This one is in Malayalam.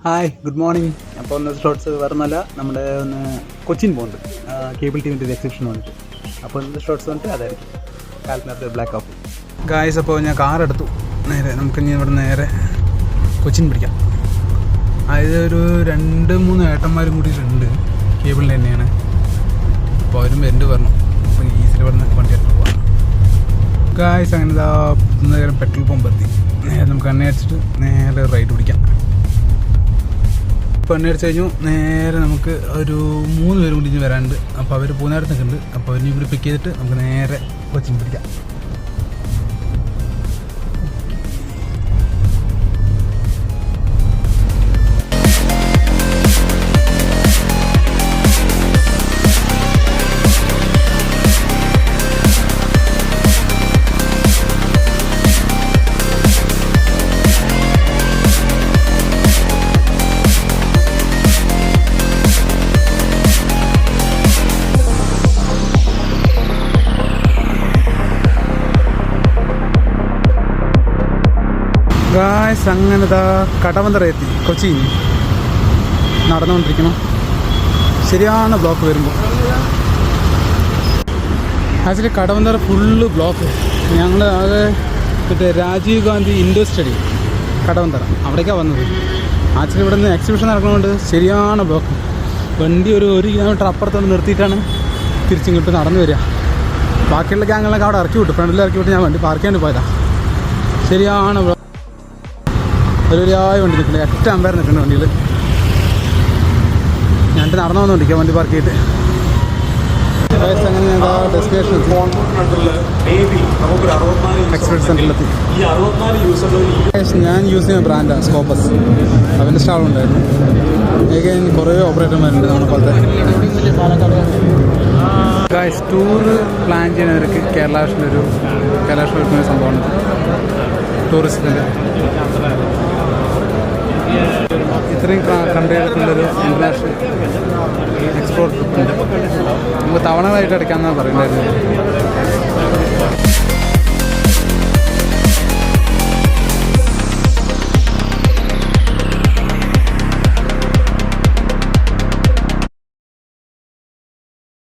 Hi, good morning. അപ്പോൾ ഒന്ന് ഷോർട്സ് പറഞ്ഞല്ല, നമ്മുടെ ഒന്ന് കൊച്ചിൻ പോകുന്നുണ്ട് കേബിൾ ടിവിൻ്റെ ഒരു എക്സിബിഷൻ വന്നിട്ട്. അപ്പോൾ ഇന്നത്തെ ഷോർട്സ് വന്നിട്ട് അതായിരിക്കും കാൽക്കുലേറ്റർ ബ്ലാക്ക് ഓഫ് ഗായ്സ്. അപ്പോൾ ഞാൻ കാർ എടുത്തു. നമുക്കിനി ഇവിടെ നേരെ കൊച്ചിൻ പിടിക്കാം. അതായത് ഒരു 2-3 ഏട്ടന്മാരും കൂടിയിട്ടുണ്ട്, കേബിളിൻ്റെ തന്നെയാണ്. അപ്പോൾ അവരും എൻ്റെ പറഞ്ഞു. അപ്പോൾ ഈസിൽ ഇവിടെ നിന്ന് വണ്ടി എടുത്ത് പോകാം ഗായ്സ്. അങ്ങനെ നേരം പെട്രോൾ പമ്പ് എത്തി. നേരെ നമുക്ക് എണ്ണ അടിച്ചിട്ട് നേരെ റൈഡ് പിടിക്കാം. ഇപ്പോൾ എണ്ണ അടിച്ച് കഴിഞ്ഞു. നേരെ നമുക്ക് ഒരു 3 പേരും കൂടി വരാനുണ്ട്. അപ്പോൾ അവർ പൂനാടത്തൊക്കെ ഉണ്ട്. അപ്പോൾ അവരിനി ഇവിടെ പിക്ക് ചെയ്തിട്ട് നമുക്ക് നേരെ കൊച്ചിൻ പിടിക്കാം. ഗായ്സ്, അങ്ങനെ കടവന്തറ എത്തി. കൊച്ചിൻ നടന്നുകൊണ്ടിരിക്കണം. ശരിയാണ് ബ്ലോക്ക് വരുമ്പോൾ. Actually Kadavanthra full block. ഞങ്ങൾ ആകെ മറ്റേ രാജീവ് ഗാന്ധി ഇൻഡോർ സ്റ്റേഡിയം കടവന്തറ അവിടേക്കാണ് വന്നത്. ആക്ച്വലി ഇവിടെ നിന്ന് എക്സിബിഷൻ നടക്കുന്നതുകൊണ്ട് ശരിയാണ് ബ്ലോക്ക്. വണ്ടി ഒരു കിലോമീറ്റർ അപ്പുറത്തോട്ട് നിർത്തിയിട്ടാണ് തിരിച്ചിങ്ങോട്ട് നടന്നു വരിക. ബാക്കിയുള്ള ഗ്യാങ്ങുകളൊക്കെ അവിടെ ഇറക്കി വിട്ടു. ഫ്രണ്ടിൽ ഇറക്കി വിട്ട് ഞാൻ വണ്ടി പാർക്ക് ചെയ്യാൻ പോയതാണ്. ശരിയാണ് ബ്ലോക്ക്. ഒരുപാട് വണ്ടി നിൽക്കുന്നത്, 8 അമ്പയർ നിൽക്കുന്ന വണ്ടിയിൽ. ഞാൻ നടന്നു വന്നുകൊണ്ടിരിക്കുക വണ്ടി പാർക്ക് ചെയ്തിട്ട്. അങ്ങനെ ഞാൻ ഡെസ്റ്റിനേഷൻ എക്സ്പീരിയൻസ് സെൻറ്ററിലെത്തി. ഞാൻ യൂസ് ചെയ്യുന്ന ബ്രാൻഡാണ് സ്കോപ്പസ്. അവൻ്റെ സ്റ്റാളുണ്ടായിരുന്നു. ഏകദേശം കുറേ ഓപ്പറേറ്റർമാരുണ്ട് നമ്മുടെ പോലത്തെ. ഗായ്സ്, ടൂറ് പ്ലാൻ ചെയ്യുന്നവർക്ക് കേരള ഒരു സംഭവമാണ് ടൂറിസത്തിൻ്റെ. ഇത്രയും കൺട്രികൾക്കുള്ളൊരു ഇൻ്റർനാഷണൽ എക്സ്പോർട്ട് ട്രിപ്പ് ഉണ്ട്. നമുക്ക് തവണകളായിട്ട് അടയ്ക്കാമെന്നാണ് പറയുന്നത്.